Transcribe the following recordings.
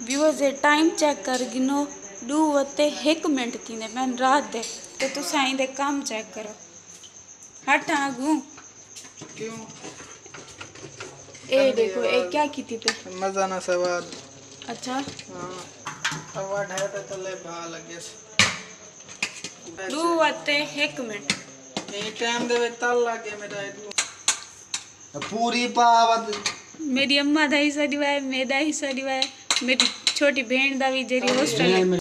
Viewers ये time check कर गिनो 2:01 मिनट थी मैं रात दे तो तुसा इंदे काम चेक करो। हट आगू क्यों ए देखो ए क्या की थी पे मजा ना सवाल। अच्छा हां सवाल है तो चले भा लगे 2:01 मिनट ये टाइम दे तल लगे मेरा पूरी पावत मेरी अम्मा दा हिस्सा दिवाए मेरा हिस्सा दिवाए मेरी छोटी बहन दा भी जेरी हॉस्टल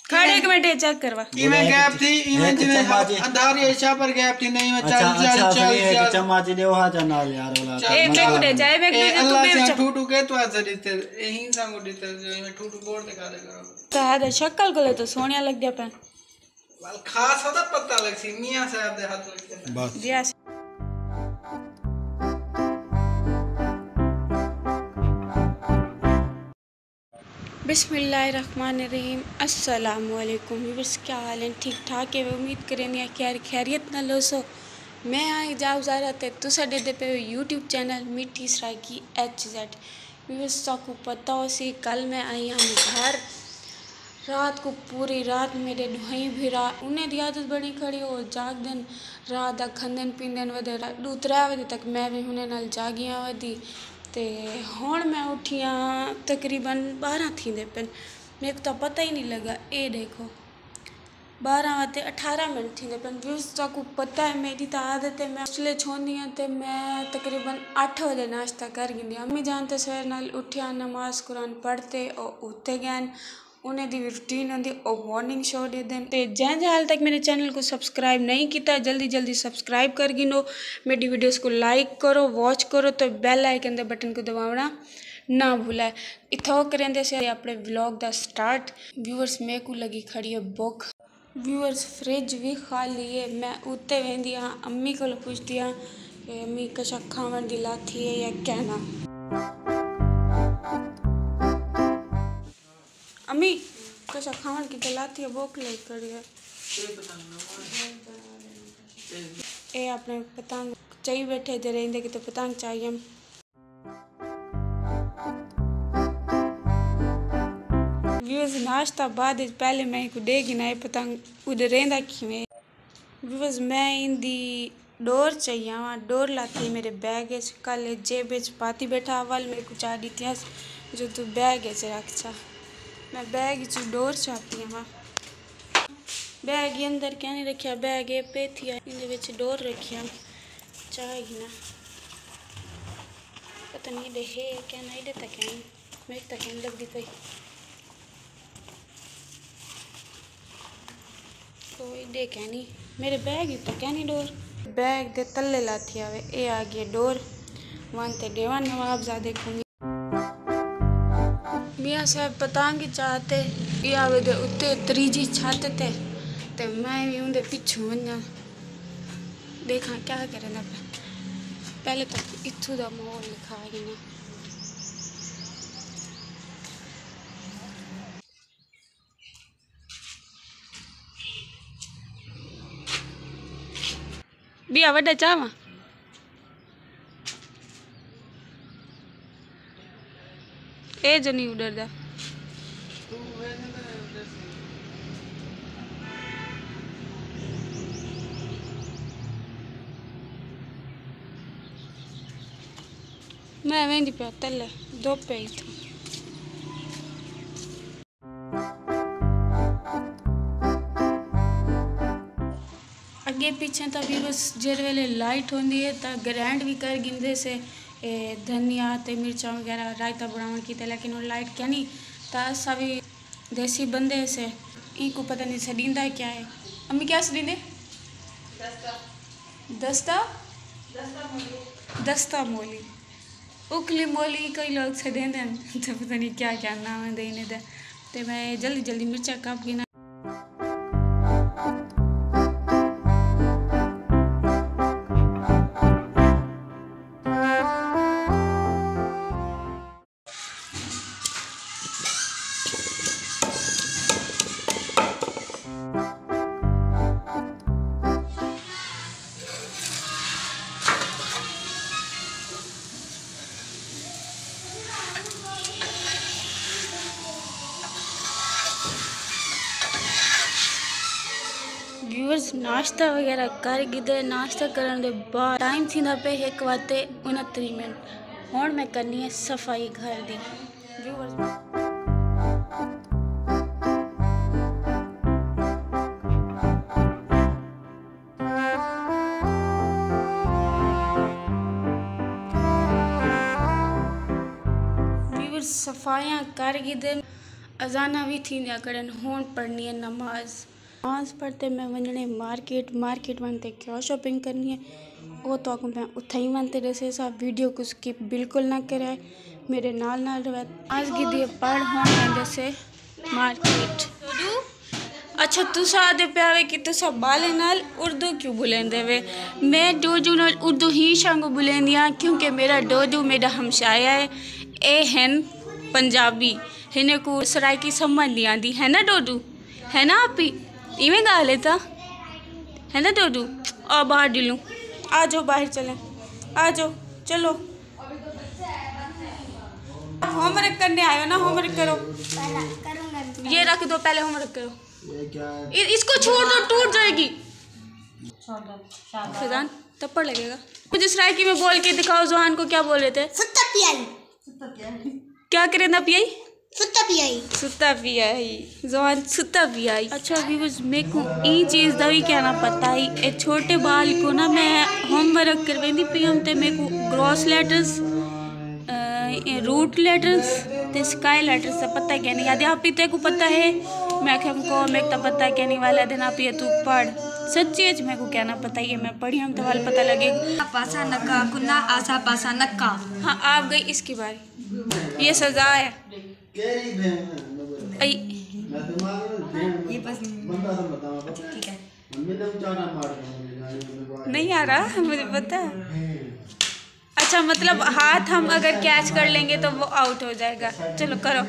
खड़े एक मिनट चेक करवा इवें गैप थी इवें जिने अंधारी ऐसा पर गैप थी नहीं मैं चल चम्मच दे वहा नाल यार वाला ए बेगुडे जाए बेगुडे तू अल्लाह से ठूठू के तो आज देते यही सांगो देते जो मैं ठूठू बोर्ड दिखा दे करो तो है शक्ल को तो सोनिया लग गया पे वाल खास होता पता लग सी मियां साहब दे हाथ लगते बस दिया बिस्मिल्लाहिर्रहमानिर्रहीम अस्सलामुअलैकुम व्यूअर्स क्या हाल है ठीक ठाक है उम्मीद करें खैर खैरियत न लो सो मैं आई जाओ ज़रा ते तुसा दे पे यूट्यूब चैनल मिठी सराकी HZ व्यूअर्स सबको पता हो सी कल मैं आई हम घर रात को पूरी रात मेरे ढोई भिरा उन्हें दी आदत बनी खड़ी हो जाग दिन रात दा खंदन पींदन वधे 2-3 बजे तक मैं भी हुने नाल जागियां वधी ते हुण मैं उठिया तकरीबन 12 थींदे पे मेरे को तो पता ही नहीं लगा। ए देखो 12:18 मिनट थींदे पे व्यूअर्स को पता है मेरी तो आदत है मैं उसले छोंदी हां ते मैं तकरीबन 8 बजे नाश्ता कर गिंदी अम्मी जान ते सवेर नाल उठिया नमाज कुरान पढ़ते और उत्ते गए उन्हें दी रूटीन होंदी और मॉर्निंग शो दे दें ते जैसे हाल तक मेरे चैनल को सब्सक्राइब नहीं किया जल्दी जल्दी सब्सक्राइब कर गिनो मेरी वीडियोस को लाइक करो वॉच करो तो बेल आइकन दे बटन को दबावना ना भूला इथो करें से अपने व्लॉग दा स्टार्ट। व्यूअर्स मेरे को लगी खड़ी है भुख व्यूअर्स फ्रिज भी खाली है मैं उत्ते वेंदी हाँ अम्मी को पूछती हाँ अम्मी कशा खावन दी लाथी है या कहना अम्मी कशा खावन की लाती है भूख लग करी है ए अपने पतंग चाहिए बैठे जे रेंदे कि तो पतंग चाहिए व्यूअर्स नाश्ता बाद पहले मैं को देगी ना पतंग उधर रेंदा कि व्यूअर्स मैं इंदी डोर चाहिए वहाँ डोर लाती मेरे बैग है कल जेब पाती बैठा वाल मेरे को चाह दी थी जो तू बैग है रख चा मैं बैग च डोर चाहती हाँ बैग के अंदर क्या नहीं रखिया बैग है पेथिया इन डोर रखिया चाहेगी ना पता नहीं दे है क्या नहीं देता क्या मेरे तक क्या लगती पई तो दे क्या नहीं मेरे बैग ही तो क्या नहीं डोर बैग दे तले लाती आवे ए आ गया डोर वहाँ देवा नवाब ज़्यादा देखूंगी मियाँ साहब पतंग चाहते या वे उत्ते त्रीजी छत ते मैं भी उनके पिछू वना देखा क्या करें ना पहले तो इथू का माहौल लिखा ना बिया वड्डा चावा ए जो नहीं उड़दा मैं वेंदी पे तले दो पे ही था अगे पीछे तो भी बस जेर वेले लाइट होंदी है तो ग्राइंड भी कर गिंदे से धनिया ते मिर्चा वगैरह रायता बनावन की लेकिन वो लाइट क्या नहीं तासा भी देसी बंदे से इनको पता नहीं सडींदा क्या है अम्मी क्या सडींदे दस्ता दस्ता मोली उखली मोली कई लोग सडेंदे तो पता नहीं क्या क्या नाम है देने दे तो मैं जल्दी जल्दी मिर्चा काप गिना व्यूअर्स नाश्ता वगैरह कर गिदे नाश्ता करने के बाद टाइम थींदा पे 1:29 मिनट हुण मैं करनी है सफाई घर दी। व्यूअर्स सफाइयाँ कर गिदे अजाना भी थी करन हुण पढ़नी है नमाज पढ़ते मैं वंजने मार्केट वनते क्या शॉपिंग करनी है वो तो मैं उथे ही मनते रहे साहब वीडियो को स्किप बिल्कुल ना करे मेरे नाल रहे आज गिदी पढ़ हों जैसे मार्केट। अच्छा तुसा आदे प्यावे कि तुसा बाले नाल उर्दू क्यों बुलेंदे वे मैं डोजू नाल उर्दू ही शांगो बुलेंदियाँ क्योंकि मेरा डोजू मेरा हमशाया है ए हैं पंजाबी हिने को सराइकी समझ नहीं आती है ना डोडू है ना आप ही इवें गा लेता है ना डोडू और बाहर डिलूँ आ जाओ बाहर चलें आ जाओ चलो होमवर्क करने आयो ना होमवर्क करो ये रख दो पहले होमवर्क करो इसको छोड़ दो टूट जाएगी फैजान थप्पड़ लगेगा मुझे सराइकी में बोल के दिखाओ जुहान को क्या बोले थे क्या करे ना पियाई सुता पियाई जुहान सुता पियाई। अच्छा व्यूअर्स मेरे को ये चीज़ दा भी कहना पता ही ए छोटे बाल को ना मैं होमवर्क करवेंदी पी हम ते मेरे को ग्रॉस लेटर्स रूट लेटर्स ते स्काई लेटर्स का पता क्या नहीं याद आप ही को पता है मैं हमको मेरे तो पता क्या नहीं वाला दिन आप ये तू पढ़ सच्ची है मेरे को कहना पता ही है मैं पढ़ी हम तो वाल पता लगेगा पासा नक्का कुन्ना आसा पासा नक्का। हाँ आप गई इसकी बारी ये सजा है ये बस ठीक है नहीं आ रहा मुझे पता है। अच्छा मतलब हाथ हम अगर कैच कर लेंगे तो वो आउट हो जाएगा चलो करो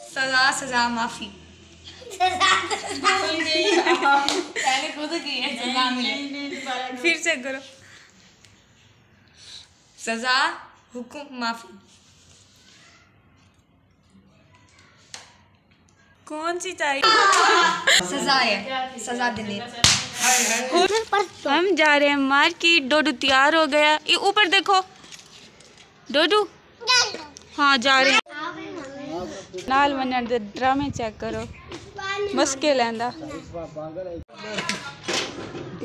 सजा सजा माफी पहले खुद की है सजा मिले फिर से करो सजा हुक्म माफी कौन सी चाहिए सजा है सजा देने। हम जा रहे हैं मार्केट डोडू तैयार हो गया ये ऊपर देखो डोडू हाँ जा रहे हैं नाल वनन दे ड्रामे चेक करो मस्के लेंदा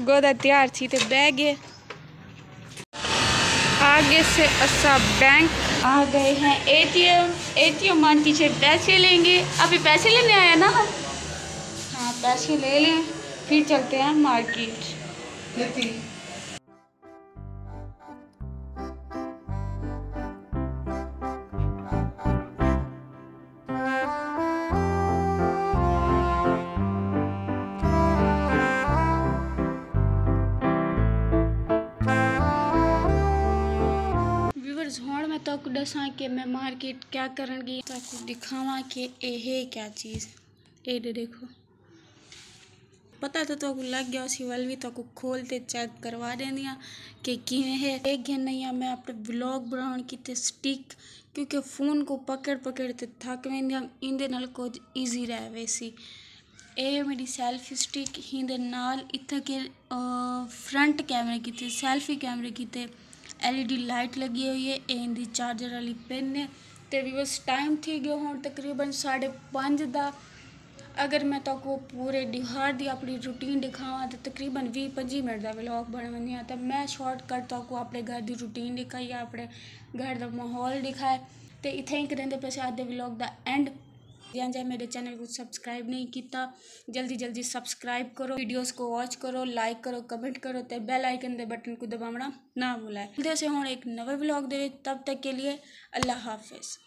गोदा तैयार थी ते बह गए आगे से असा बैंक आ गए हैं एटीएम मान पीछे पैसे लेंगे अभी पैसे लेने आया ना हाँ पैसे ले लें फिर चलते हैं मार्केट। हुण मैं तो दसा कि मैं मार्केट क्या करनगी ताकि दिखावा कि यह क्या चीज़ ये देखो पता तो लग गया उसी वाल भी तो खोलते चेक करवा देंदियाँ कि किवें है एक घन नहीं मैं अपने व्लॉग बनाने की स्टिक क्योंकि फ़ोन को पकड़ ते थक वेंदियां इंदे नाल कुछ ईजी रहे वैसी ये मेरी सैल्फी स्टिक हिंदे नाल इत्थे के फ्रंट कैमरे की सैल्फी कैमरे की LED लाइट लगी हुई है इंदी चार्जर वाली पिन है तो भी बस टाइम थी गया हूँ तकरीबन 5:30 दा अगर मैं तो पूरे दिहाड़ दी अपनी रूटीन दिखावा तो तकरीबन 20-25 मिनट का व्लॉग बन बनिया तो मैं शॉर्टकट तो अपने घर की रूटीन दिखाई अपने घर का माहौल दिखाए तो इत्थे ही करेंगे पैसे आधे व्लॉग का एंड जाए मेरे चैनल को सब्सक्राइब नहीं किया जल्दी सब्सक्राइब करो वीडियोस को वॉच करो लाइक करो कमेंट करो तो बेल आइकन दे बटन को दबाना ना भूलें। जैसे हम एक नवे व्लॉग दे तब तक के लिए अल्लाह हाफिज़।